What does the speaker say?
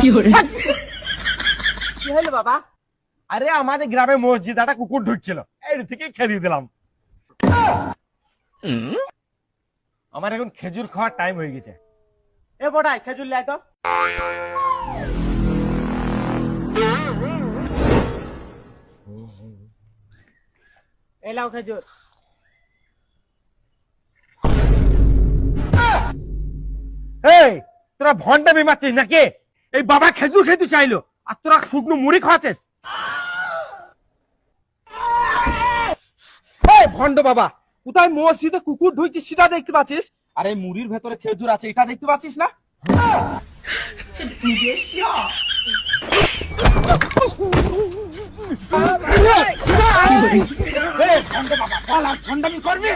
কি হলো বাবা? আরে আমাদের গ্রামে মসজিদ একটা কুকুর ঢুকছিল, এই থেকে খেলিয়ে দিলাম। আমার এখন খেজুর খাওয়ার টাইম হয়ে গেছে। এ বড়াই খেজুর লাই তো। এলাও খেজুর। এই তোরা ভন্ডামি মারছিস নাকি? এই বাবা খেজুর খেতে চাইলো আর তোরা শুকনো মুড়ি খাওয়াচ্ছিস। এই ভন্ড বাবা, কোথায় মসজিদে কুকুর ঢুকছে সেটা দেখতে পাচ্ছিস, আর এই মুড়ির ভেতরে খেজুর আছে এটা দেখতে পাচ্ছিস না? ভন্ড বাবা, ভন্ডামি করবি?